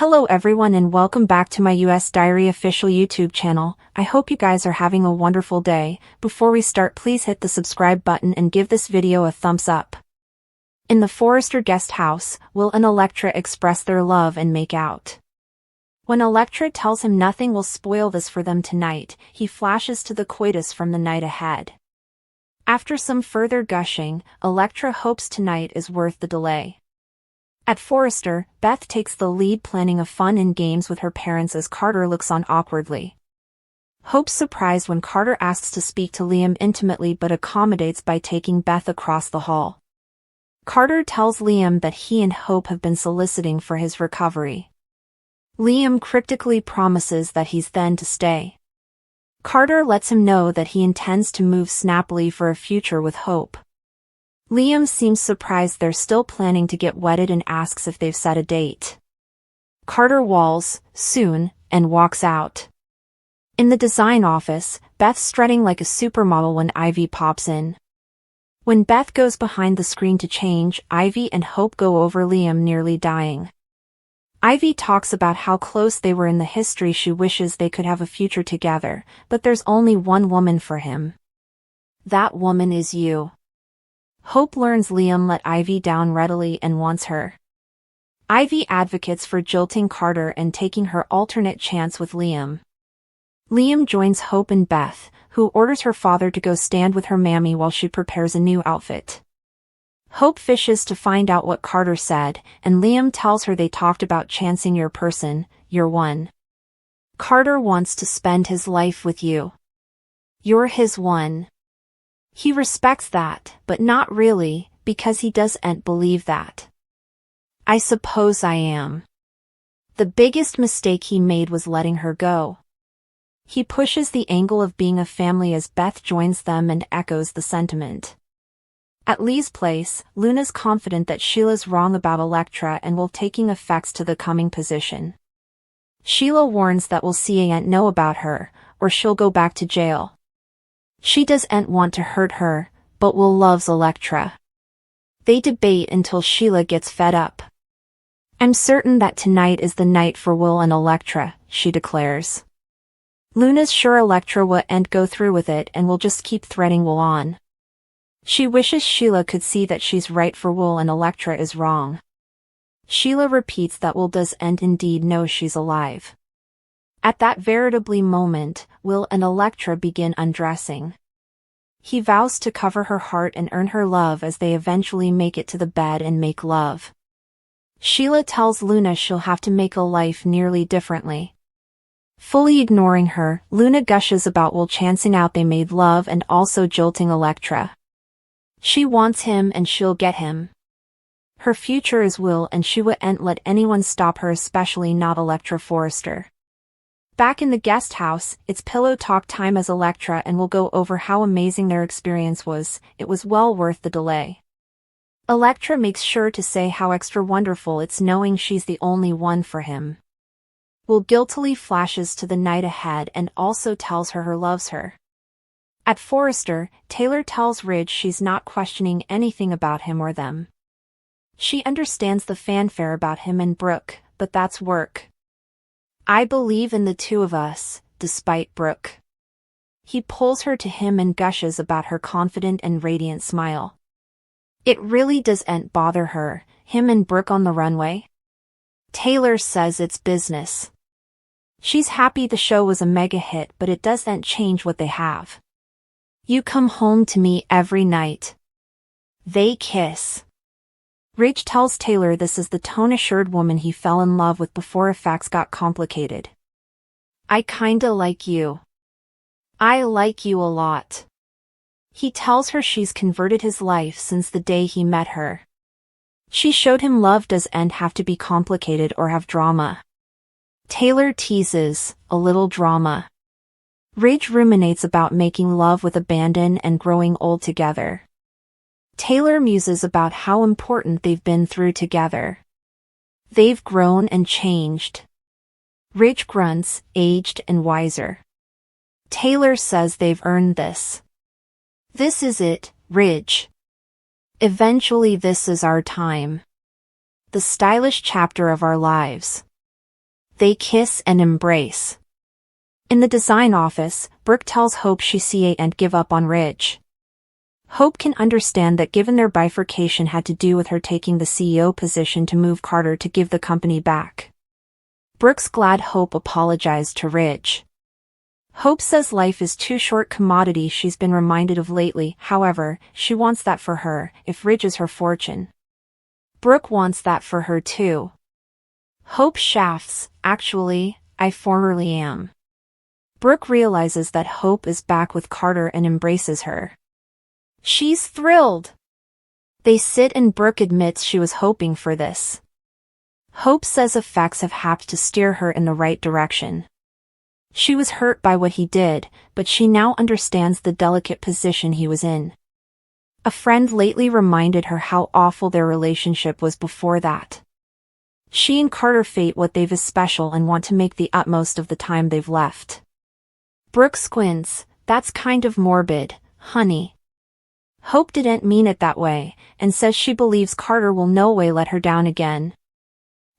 Hello everyone and welcome back to my US Diary official YouTube channel. I hope you guys are having a wonderful day. Before we start, please hit the subscribe button and give this video a thumbs up. In the Forrester guest house, Will and Electra express their love and make out. When Electra tells him nothing will spoil this for them tonight, he flashes to the coitus from the night ahead. After some further gushing, Electra hopes tonight is worth the delay. At Forrester, Beth takes the lead, planning a fun and games with her parents as Carter looks on awkwardly. Hope's surprised when Carter asks to speak to Liam intimately but accommodates by taking Beth across the hall. Carter tells Liam that he and Hope have been soliciting for his recovery. Liam cryptically promises that he's then to stay. Carter lets him know that he intends to move snappily for a future with Hope. Liam seems surprised they're still planning to get wedded and asks if they've set a date. Carter walls, soon, and walks out. In the design office, Beth's strutting like a supermodel when Ivy pops in. When Beth goes behind the screen to change, Ivy and Hope go over Liam nearly dying. Ivy talks about how close they were in the history. She wishes they could have a future together, but there's only one woman for him. That woman is you. Hope learns Liam let Ivy down readily and wants her. Ivy advocates for jilting Carter and taking her alternate chance with Liam. Liam joins Hope and Beth, who orders her father to go stand with her mammy while she prepares a new outfit. Hope fishes to find out what Carter said, and Liam tells her they talked about chancing your person, your one. Carter wants to spend his life with you. You're his one. He respects that, but not really, because he doesn't believe that. I suppose I am. The biggest mistake he made was letting her go. He pushes the angle of being a family as Beth joins them and echoes the sentiment. At Lee's place, Luna's confident that Sheila's wrong about Electra and will taking effects to the coming position. Sheila warns that we'll see Aunt know about her, or she'll go back to jail. She doesn't want to hurt her, but Will loves Electra. They debate until Sheila gets fed up. I'm certain that tonight is the night for Will and Electra, she declares. Luna's sure Electra won't go through with it and will just keep threading Will on. She wishes Sheila could see that she's right for Will and Electra is wrong. Sheila repeats that Will doesn't indeed know she's alive. At that veritably moment, Will and Electra begin undressing. He vows to cover her heart and earn her love as they eventually make it to the bed and make love. Sheila tells Luna she'll have to make a life nearly differently. Fully ignoring her, Luna gushes about Will chancing out they made love and also jilting Electra. She wants him and she'll get him. Her future is Will and she won't let anyone stop her, especially not Electra Forrester. Back in the guest house, it's pillow talk time as Electra and Will go over how amazing their experience was. It was well worth the delay. Electra makes sure to say how extra wonderful it's knowing she's the only one for him. Will guiltily flashes to the night ahead and also tells her loves her. At Forrester, Taylor tells Ridge she's not questioning anything about him or them. She understands the fanfare about him and Brooke, but that's work. I believe in the two of us, despite Brooke. He pulls her to him and gushes about her confident and radiant smile. It really doesn't bother her, him and Brooke on the runway. Taylor says it's business. She's happy the show was a mega hit, but it doesn't change what they have. You come home to me every night. They kiss. Ridge tells Taylor this is the tone-assured woman he fell in love with before effects got complicated. I kinda like you. I like you a lot. He tells her she's converted his life since the day he met her. She showed him love doesn't have to be complicated or have drama. Taylor teases, a little drama. Ridge ruminates about making love with abandon and growing old together. Taylor muses about how important they've been through together. They've grown and changed. Ridge grunts, aged and wiser. Taylor says they've earned this. This is it, Ridge. Eventually this is our time. The stylish chapter of our lives. They kiss and embrace. In the design office, Brooke tells Hope she can't give up on Ridge. Hope can understand that given their bifurcation had to do with her taking the CEO position to move Carter to give the company back. Brooke's glad Hope apologized to Ridge. Hope says life is too short commodity she's been reminded of lately, however, she wants that for her, if Ridge is her fortune. Brooke wants that for her too. Hope shafts, actually, I formerly am. Brooke realizes that Hope is back with Carter and embraces her. She's thrilled. They sit and Brooke admits she was hoping for this. Hope says effects have helped to steer her in the right direction. She was hurt by what he did, but she now understands the delicate position he was in. A friend lately reminded her how awful their relationship was before that. She and Carter fate what they've as special and want to make the utmost of the time they've left. Brooke squints, that's kind of morbid, honey. Hope didn't mean it that way, and says she believes Carter will no way let her down again.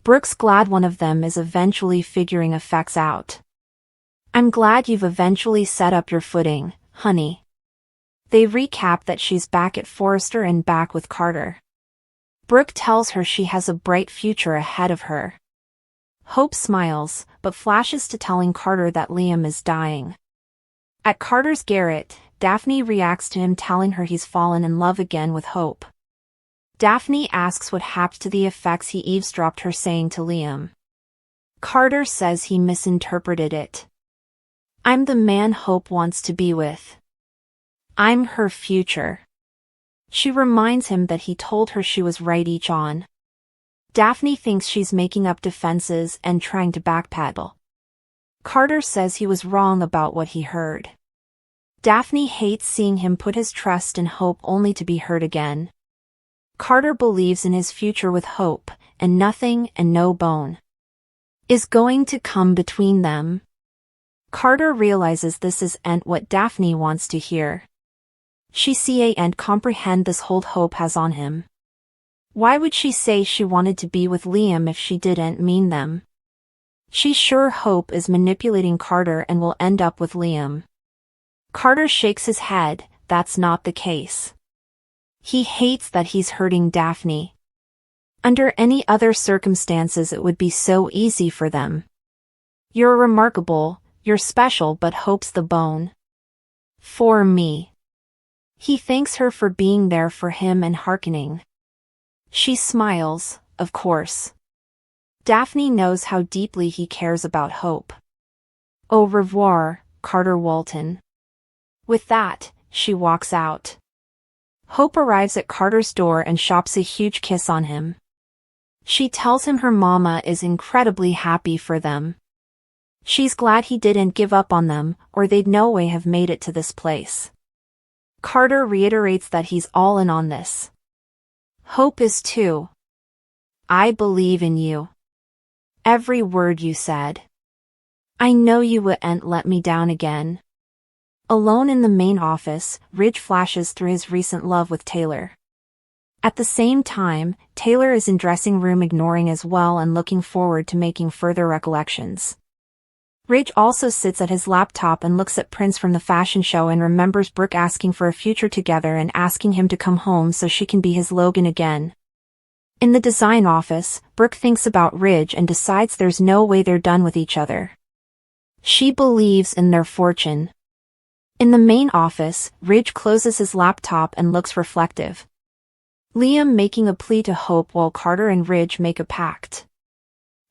Brooke's glad one of them is eventually figuring effects out. I'm glad you've eventually set up your footing, honey. They recap that she's back at Forrester and back with Carter. Brooke tells her she has a bright future ahead of her. Hope smiles, but flashes to telling Carter that Liam is dying. At Carter's garret, Daphne reacts to him telling her he's fallen in love again with Hope. Daphne asks what happened to the effects he eavesdropped her saying to Liam. Carter says he misinterpreted it. I'm the man Hope wants to be with. I'm her future. She reminds him that he told her she was right each on. Daphne thinks she's making up defenses and trying to backpedal. Carter says he was wrong about what he heard. Daphne hates seeing him put his trust in Hope only to be hurt again. Carter believes in his future with Hope, and nothing and no bone is going to come between them. Carter realizes this isn't what Daphne wants to hear. She can't comprehend this hold Hope has on him. Why would she say she wanted to be with Liam if she didn't mean them? She's sure Hope is manipulating Carter and will end up with Liam. Carter shakes his head, that's not the case. He hates that he's hurting Daphne. Under any other circumstances it would be so easy for them. You're remarkable, you're special, but Hope's the bone. For me. He thanks her for being there for him and hearkening. She smiles, of course. Daphne knows how deeply he cares about Hope. Au revoir, Carter Walton. With that, she walks out. Hope arrives at Carter's door and shops a huge kiss on him. She tells him her mama is incredibly happy for them. She's glad he didn't give up on them, or they'd no way have made it to this place. Carter reiterates that he's all in on this. Hope is too. I believe in you. Every word you said. I know you wouldn't let me down again. Alone in the main office, Ridge flashes through his recent love with Taylor. At the same time, Taylor is in dressing room ignoring as well and looking forward to making further recollections. Ridge also sits at his laptop and looks at prints from the fashion show and remembers Brooke asking for a future together and asking him to come home so she can be his Logan again. In the design office, Brooke thinks about Ridge and decides there's no way they're done with each other. She believes in their fortune. In the main office, Ridge closes his laptop and looks reflective. Liam making a plea to Hope while Carter and Ridge make a pact.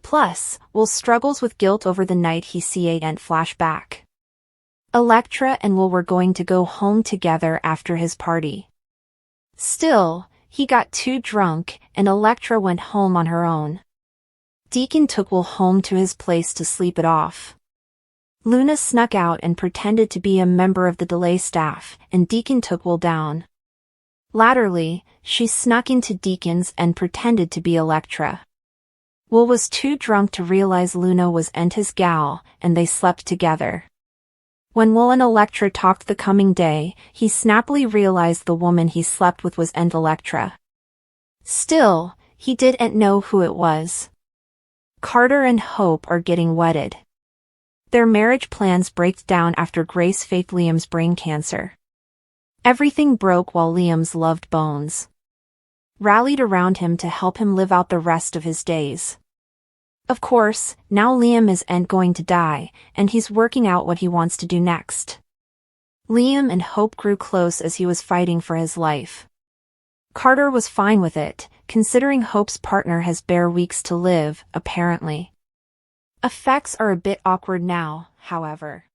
Plus, Will struggles with guilt over the night he can't flashback. Electra and Will were going to go home together after his party. Still, he got too drunk, and Electra went home on her own. Deacon took Will home to his place to sleep it off. Luna snuck out and pretended to be a member of the delay staff, and Deacon took Will down. Latterly, she snuck into Deacon's and pretended to be Electra. Will was too drunk to realize Luna was his gal, and they slept together. When Will and Electra talked the coming day, he snappily realized the woman he slept with was Electra. Still, he didn't know who it was. Carter and Hope are getting wedded. Their marriage plans break down after Grace faked Liam's brain cancer. Everything broke while Liam's loved Bones rallied around him to help him live out the rest of his days. Of course, now Liam isn't going to die, and he's working out what he wants to do next. Liam and Hope grew close as he was fighting for his life. Carter was fine with it, considering Hope's partner has bare weeks to live, apparently. Effects are a bit awkward now, however.